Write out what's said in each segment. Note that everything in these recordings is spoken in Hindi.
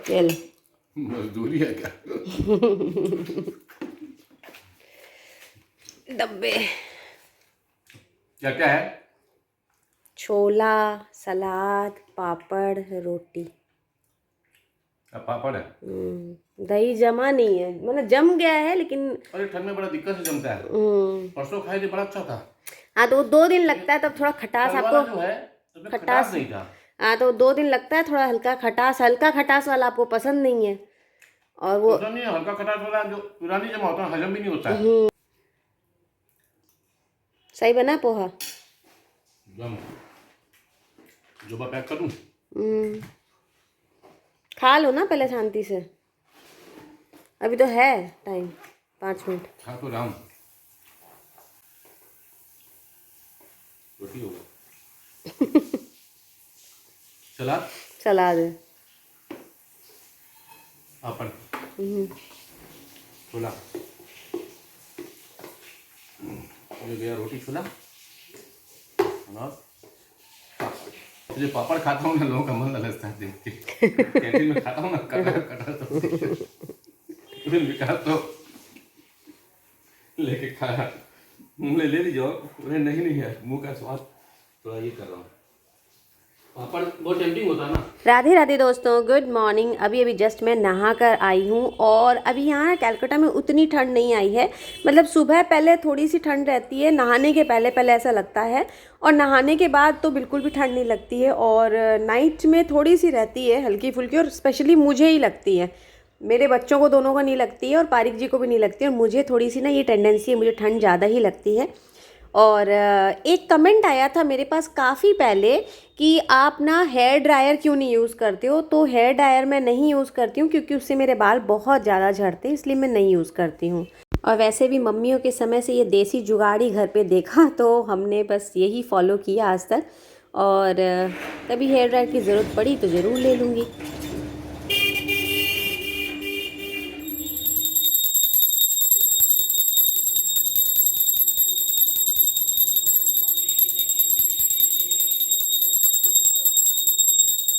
चल मजदूरी है क्या? डब्बे क्या क्या है? छोला, सलाद, पापड़, रोटी। अब पापड़ है। दही जमा नहीं है, मतलब जम गया है लेकिन। अरे ठंड में बड़ा दिक्कत से जमता है। परसों खाए थे, बड़ा अच्छा था। हाँ तो 2 दिन लगता है, तब थोड़ा खटास कल आपको। वाला जो है उसमें खटास खटास। नहीं था। हाँ तो 2 दिन लगता है, थोड़ा हल्का खटास वाला आपको पसंद नहीं है। और वो पसंद नहीं है, हल्का खटास वाला जो पुरानी जमा होता है, हजम भी नहीं होता है। सही बना पोहा। जम जो मैं पैक करूं। खा लो ना पहले शांति से, अभी तो है टाइम 5 मिनट। खा तो राम रोटी होगा। सलाद सलाद है। पापड़ छोला ये गया, रोटी छोला और जो पापड़ खाता हूँ ना, लोगों का मन ललचता है देख के। कैंटीन में खाता हूँ ना, कटर कटर तो विकास तो लेके खाया, मुँह में ले लीजिए। उन्हें नहीं नहीं है, मुँह का स्वाद थोड़ा ये कर रहा हूँ। पापड़ बहुत टेम्पटिंग होता है ना। राधे राधे दोस्तों, गुड मॉर्निंग। अभी जस्ट मैं नहा कर आई हूँ और अभी यहाँ कलकत्ता में उतनी ठंड नहीं आई है। मतलब सुबह पहले थोड़ी सी ठंड रहती है, नहाने के पहले पहले ऐसा लगता है, और नहाने के बाद तो बिल्कुल भी ठंड नहीं लगती है। और नाइट में थोड़ी सी रहती है हल्की फुल्की, और स्पेशली मुझे ही लगती है। मेरे बच्चों को दोनों को नहीं लगती है और पारिक जी को भी नहीं लगती है, और मुझे थोड़ी सी ना ये टेंडेंसी है, मुझे ठंड ज़्यादा ही लगती है। और एक कमेंट आया था मेरे पास काफ़ी पहले कि आप ना हेयर ड्रायर क्यों नहीं यूज़ करते हो। तो हेयर ड्रायर मैं नहीं यूज़ करती हूँ क्योंकि उससे मेरे बाल बहुत ज़्यादा झड़ते हैं, इसलिए मैं नहीं यूज़ करती हूँ। और वैसे भी मम्मियों के समय से ये देसी जुगाड़ी घर पे देखा, तो हमने बस यही फॉलो किया आज तक। और कभी हेयर ड्रायर की ज़रूरत पड़ी तो ज़रूर ले लूँगी।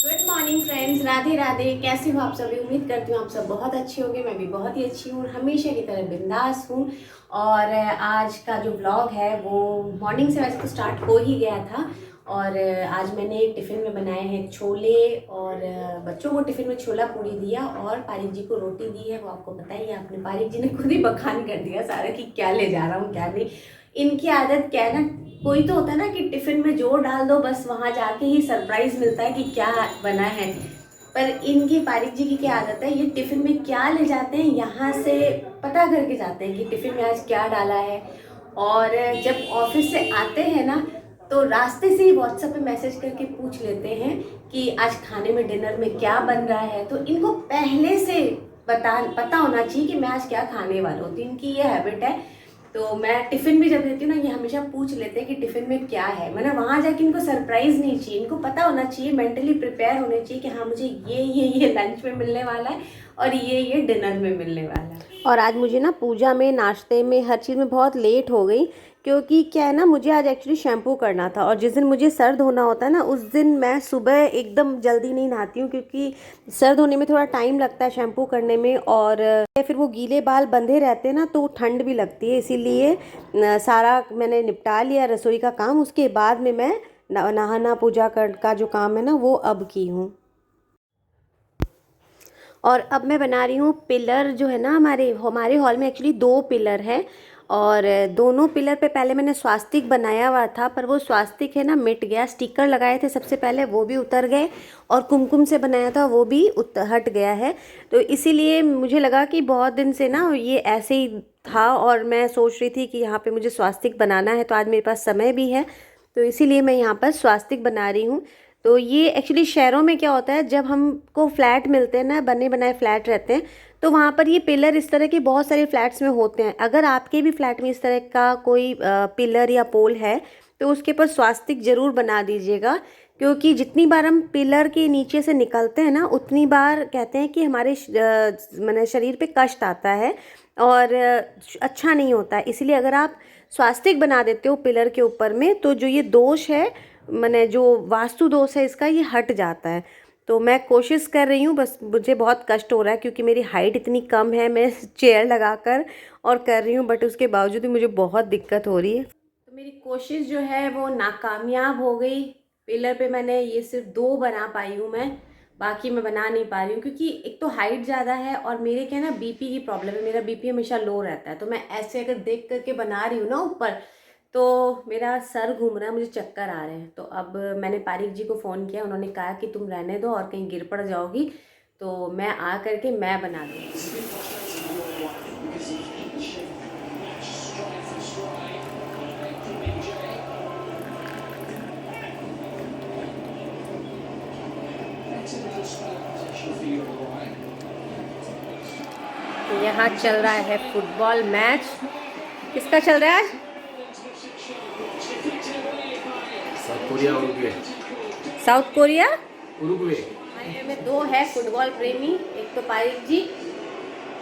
Good morning friends, Radhe Radhe. कैसे हो आप सभी? उम्मीद करती हूँ आप सब बहुत अच्छे होंगे। मैं भी बहुत ही अच्छी हूँ, हमेशा की तरह बिंदास हूँ। और आज का जो व्लॉग है वो मॉर्निंग से वैसे तो स्टार्ट हो ही गया था। और आज मैंने टिफ़िन में बनाए हैं छोले, और बच्चों को टिफ़िन में छोला पूड़ी दिया, और पारिक जी को रोटी दी है। वो आपको पता ही है, आपने पारिक जी ने खुद ही बखान कर दिया सारा कि क्या ले जा रहा हूँ क्या नहीं। इनकी आदत क्या है ना, कोई तो होता है ना कि टिफिन में जो डाल दो बस वहाँ जाके ही सरप्राइज मिलता है कि क्या बना है। पर इनकी पारिक जी की क्या आदत है, ये टिफिन में क्या ले जाते हैं यहाँ से पता करके जाते हैं कि टिफिन में आज क्या डाला है। और जब ऑफिस से आते हैं ना, तो रास्ते से ही व्हाट्सएप पे मैसेज करके पूछ लेते हैं कि आज खाने में डिनर में क्या बन रहा है। तो इनको पहले से पता होना चाहिए कि मैं आज क्या खाने वाला हूँ। तो इनकी ये हैबिट है। तो मैं टिफ़िन भी जब देती हूँ ना, ये हमेशा पूछ लेते हैं कि टिफ़िन में क्या है। मतलब वहाँ जाके इनको सरप्राइज़ नहीं चाहिए, इनको पता होना चाहिए, मेंटली प्रिपेयर होने चाहिए कि हाँ मुझे ये लंच में मिलने वाला है और ये डिनर में मिलने वाला है। और आज मुझे ना पूजा में, नाश्ते में, हर चीज़ में बहुत लेट हो गई, क्योंकि क्या है ना, मुझे आज एक्चुअली शैम्पू करना था। और जिस दिन मुझे सर धोना होता है ना, उस दिन मैं सुबह एकदम जल्दी नहीं नहाती हूँ, क्योंकि सर धोने में थोड़ा टाइम लगता है शैम्पू करने में। और फिर वो गीले बाल बंधे रहते हैं ना, तो ठंड भी लगती है। इसीलिए सारा मैंने निपटा लिया रसोई का काम। उसके बाद में मैं नहाना पूजा का जो काम है ना, वो अब की हूँ। और अब मैं बना रही हूँ पिलर। जो है ना, हमारे हॉल में एक्चुअली 2 पिलर हैं, और दोनों पिलर पे पहले मैंने स्वास्तिक बनाया हुआ था, पर वो स्वास्तिक है ना मिट गया। स्टिकर लगाए थे सबसे पहले, वो भी उतर गए, और कुमकुम से बनाया था वो भी हट गया है। तो इसीलिए मुझे लगा कि बहुत दिन से ना ये ऐसे ही था, और मैं सोच रही थी कि यहाँ पे मुझे स्वास्तिक बनाना है, तो आज मेरे पास समय भी है, तो इसीलिए मैं यहाँ पर स्वास्तिक बना रही हूँ। तो ये एक्चुअली शहरों में क्या होता है, जब हमको फ्लैट मिलते हैं ना, बने बनाए फ्लैट रहते हैं, तो वहाँ पर ये पिलर इस तरह के बहुत सारे फ्लैट्स में होते हैं। अगर आपके भी फ्लैट में इस तरह का कोई पिलर या पोल है, तो उसके ऊपर स्वास्तिक ज़रूर बना दीजिएगा, क्योंकि जितनी बार हम पिलर के नीचे से निकलते हैं ना, उतनी बार कहते हैं कि हमारे माने शरीर पे कष्ट आता है, और अच्छा नहीं होता है। इसलिए अगर आप स्वास्तिक बना देते हो पिलर के ऊपर में, तो जो ये दोष है, माने जो वास्तु दोष है इसका, ये हट जाता है। तो मैं कोशिश कर रही हूँ, बस मुझे बहुत कष्ट हो रहा है क्योंकि मेरी हाइट इतनी कम है, मैं चेयर लगाकर और कर रही हूँ, बट उसके बावजूद भी मुझे बहुत दिक्कत हो रही है। तो मेरी कोशिश जो है वो नाकामयाब हो गई। पिलर पे मैंने ये सिर्फ 2 बना पाई हूँ मैं, बाकी मैं बना नहीं पा रही हूँ क्योंकि एक तो हाइट ज़्यादा है और मेरे क्या ना बीपी की प्रॉब्लम है, मेरा बीपी हमेशा लो रहता है। तो मैं ऐसे अगर देख करके बना रही हूँ ना ऊपर, तो मेरा सर घूम रहा है, मुझे चक्कर आ रहे हैं। तो अब मैंने पारिक जी को फ़ोन किया, उन्होंने कहा कि तुम रहने दो और कहीं गिर पड़ जाओगी तो मैं आ करके मैं बना दूँगी। यहाँ चल रहा है फुटबॉल मैच। किसका चल रहा है आज? South Korea Uruguay. South Korea Uruguay. हमारे घर में 2 है फुटबॉल प्रेमी, एक तो पारिक जी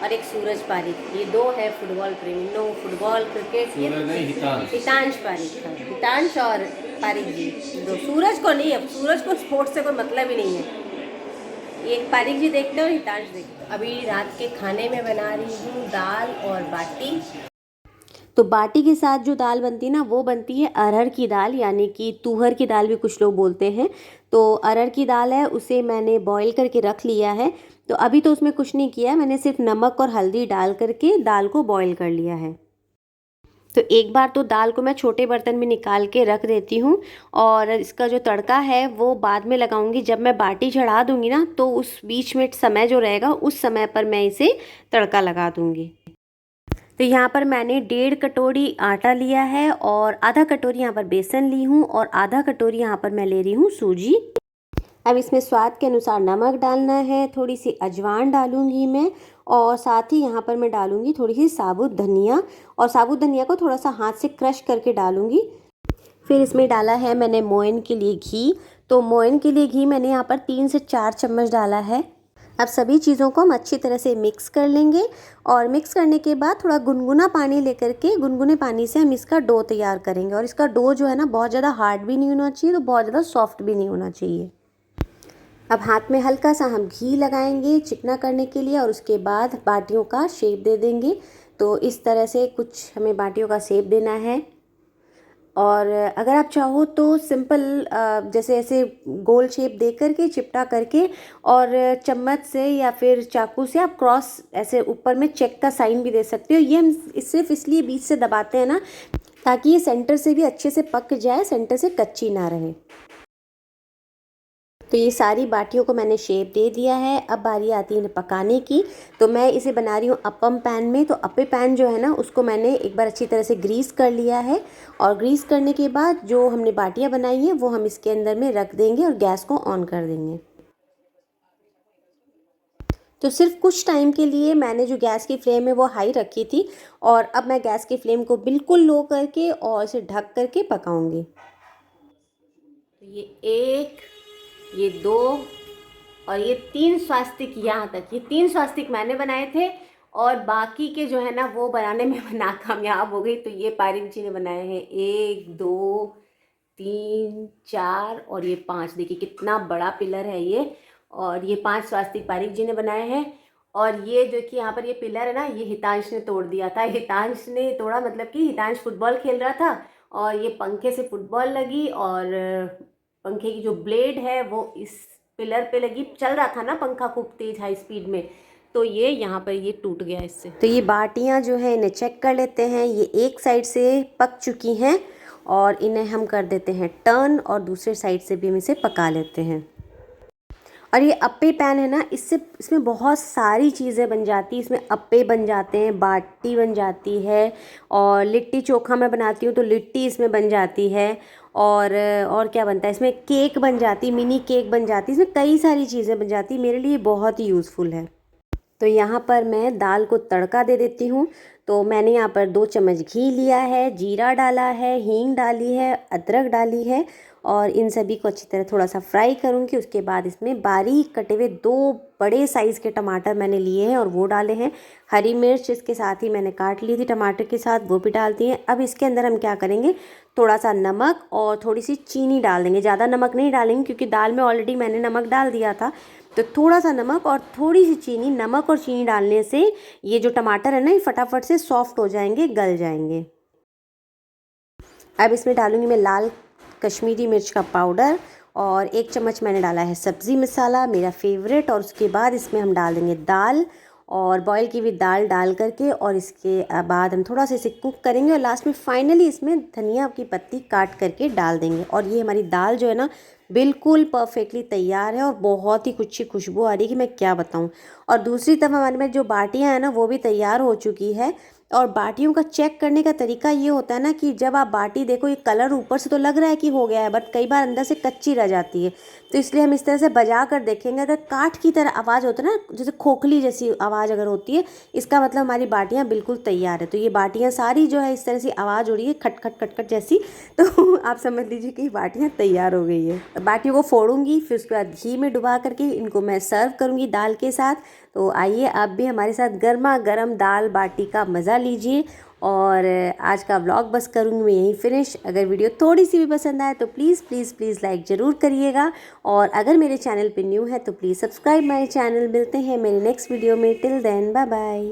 और एक सूरज पारिक। ये 2 है फुटबॉल प्रेमी। Know football cricket. सूरज नहीं, हितांश। हितांश पारिक था, हितांश और पारिक जी। दो सूरज को नहीं, अब सूरज को स्पोर्ट्स से कोई मतलब ही नहीं है। एक पारिक जी देखते हो और हितांश देखते हो। अभी रात के खाने में बना रही हूँ दाल और बाटी। तो बाटी के साथ जो दाल बनती है ना, वो बनती है अरहर की दाल, यानी कि तुहर की दाल भी कुछ लोग बोलते हैं। तो अरहर की दाल है, उसे मैंने बॉईल करके रख लिया है। तो अभी तो उसमें कुछ नहीं किया है, मैंने सिर्फ नमक और हल्दी डाल करके दाल को बॉईल कर लिया है। तो एक बार तो दाल को मैं छोटे बर्तन में निकाल के रख देती हूँ और इसका जो तड़का है वो बाद में लगाऊंगी। जब मैं बाटी चढ़ा दूंगी ना, तो उस बीच में समय जो रहेगा उस समय पर मैं इसे तड़का लगा दूंगी। तो यहाँ पर मैंने 1.5 कटोरी आटा लिया है और आधा कटोरी यहाँ पर बेसन ली हूँ और आधा कटोरी यहाँ पर मैं ले रही हूँ सूजी। अब इसमें स्वाद के अनुसार नमक डालना है, थोड़ी सी अजवाइन डालूंगी मैं और साथ ही यहाँ पर मैं डालूंगी थोड़ी सी साबुत धनिया, और साबुत धनिया को थोड़ा सा हाथ से क्रश करके डालूंगी। फिर इसमें डाला है मैंने मोयन के लिए घी। तो मोयन के लिए घी मैंने यहाँ पर 3 से 4 चम्मच डाला है। अब सभी चीज़ों को हम अच्छी तरह से मिक्स कर लेंगे और मिक्स करने के बाद थोड़ा गुनगुना पानी लेकर के गुनगुने पानी से हम इसका डो तैयार करेंगे। और इसका डो जो है ना, बहुत ज़्यादा हार्ड भी नहीं होना चाहिए, तो बहुत ज़्यादा सॉफ्ट भी नहीं होना चाहिए। अब हाथ में हल्का सा हम घी लगाएंगे चिकना करने के लिए और उसके बाद बाटियों का शेप दे देंगे। तो इस तरह से कुछ हमें बाटियों का शेप देना है। और अगर आप चाहो तो सिंपल जैसे ऐसे गोल शेप दे करके चिपटा करके और चम्मच से या फिर चाकू से आप क्रॉस ऐसे ऊपर में चेक का साइन भी दे सकते हो। ये हम सिर्फ इसलिए बीच से दबाते हैं ना, ताकि ये सेंटर से भी अच्छे से पक जाए, सेंटर से कच्ची ना रहे। तो ये सारी बाटियों को मैंने शेप दे दिया है। अब बारी आती है इन्हें पकाने की। तो मैं इसे बना रही हूँ अप्पम पैन में। तो अप्पे पैन जो है ना, उसको मैंने एक बार अच्छी तरह से ग्रीस कर लिया है और ग्रीस करने के बाद जो हमने बाटियाँ बनाई हैं वो हम इसके अंदर में रख देंगे और गैस को ऑन कर देंगे। तो सिर्फ कुछ टाइम के लिए मैंने जो गैस की फ्लेम है वो हाई रखी थी और अब मैं गैस की फ्लेम को बिल्कुल लो करके और इसे ढक करके पकाऊंगी। तो ये 1, ये 2 और ये 3 स्वास्तिक, यहाँ तक ये 3 स्वास्तिक मैंने बनाए थे और बाकी के जो है ना वो बनाने में नाकामयाब हो गई। तो ये पारिक जी ने बनाए हैं 1, 2, 3, 4 और ये 5। देखिए कितना बड़ा पिलर है ये। और ये 5 स्वास्तिक पारिक जी ने बनाए हैं। और ये जो कि यहाँ पर ये पिलर है ना, ये हितांश ने तोड़ दिया था। हितांश ने तोड़ा मतलब कि हितांश फुटबॉल खेल रहा था और ये पंखे से फुटबॉल लगी और पंखे की जो ब्लेड है वो इस पिलर पे लगी। चल रहा था ना पंखा खूब तेज हाई स्पीड में, तो ये यहाँ पर ये टूट गया इससे। तो ये बाटियाँ जो है इन्हें चेक कर लेते हैं। ये एक साइड से पक चुकी हैं और इन्हें हम कर देते हैं टर्न और दूसरे साइड से भी हम इसे पका लेते हैं। और ये अप्पे पैन है ना, इसमें बहुत सारी चीज़ें बन जाती हैं। इसमें अप्पे बन जाते हैं, बाटी बन जाती है और लिट्टी चोखा मैं बनाती हूँ तो लिट्टी इसमें बन जाती है। और क्या बनता है इसमें, केक बन जाती, मिनी केक बन जाती, इसमें कई सारी चीज़ें बन जाती। मेरे लिए बहुत ही यूज़फुल है। तो यहाँ पर मैं दाल को तड़का दे देती हूँ। तो मैंने यहाँ पर 2 चम्मच घी लिया है, जीरा डाला है, हींग डाली है, अदरक डाली है और इन सभी को अच्छी तरह थोड़ा सा फ्राई करूँगी। उसके बाद इसमें बारीक कटे हुए 2 बड़े साइज़ के टमाटर मैंने लिए हैं और वो डाले हैं। हरी मिर्च इसके साथ ही मैंने काट ली थी टमाटर के साथ, वो भी डाल दी है। अब इसके अंदर हम क्या करेंगे, थोड़ा सा नमक और थोड़ी सी चीनी डाल देंगे। ज़्यादा नमक नहीं डालेंगे क्योंकि दाल में ऑलरेडी मैंने नमक डाल दिया था। तो थोड़ा सा नमक और थोड़ी सी चीनी, नमक और चीनी डालने से ये जो टमाटर है ना, ये फटाफट से सॉफ्ट हो जाएंगे, गल जाएंगे। अब इसमें डालूंगी मैं लाल कश्मीरी मिर्च का पाउडर और 1 चम्मच मैंने डाला है सब्ज़ी मसाला, मेरा फेवरेट। और उसके बाद इसमें हम डाल देंगे दाल और बॉईल की हुई दाल डाल करके, और इसके बाद हम थोड़ा सा इसे कुक करेंगे और लास्ट में फाइनली इसमें धनिया की पत्ती काट करके डाल देंगे। और ये हमारी दाल जो है ना, बिल्कुल परफेक्टली तैयार है और बहुत ही अच्छी खुशबू आ रही है कि मैं क्या बताऊं। और दूसरी तरफ हमारे में जो बाटियां हैं ना, वो भी तैयार हो चुकी है। और बाटियों का चेक करने का तरीका ये होता है ना कि जब आप बाटी देखो, ये कलर ऊपर से तो लग रहा है कि हो गया है, बट कई बार अंदर से कच्ची रह जाती है। तो इसलिए हम इस तरह से बजा कर देखेंगे। अगर काठ की तरह आवाज़ होती है ना, जैसे खोखली जैसी आवाज़ अगर होती है, इसका मतलब हमारी बाटियाँ बिल्कुल तैयार है। तो ये बाटियाँ सारी जो है इस तरह से आवाज़ हो रही है, खट खट खट खट जैसी, तो आप समझ लीजिए कि बाटियाँ तैयार हो गई है। बाटियों को फोड़ूंगी, फिर उसके बाद घी में डुबा करके इनको मैं सर्व करूँगी दाल के साथ। तो आइए आप भी हमारे साथ गर्मा गर्म दाल बाटी का मज़ा लीजिए। और आज का व्लॉग बस करूँगी मैं यहीं फिनिश। अगर वीडियो थोड़ी सी भी पसंद आए तो प्लीज़ प्लीज़ प्लीज़ लाइक ज़रूर करिएगा। और अगर मेरे चैनल पे न्यू है तो प्लीज़ सब्सक्राइब माय चैनल। मिलते हैं मेरे नेक्स्ट वीडियो में। Till then bye bye.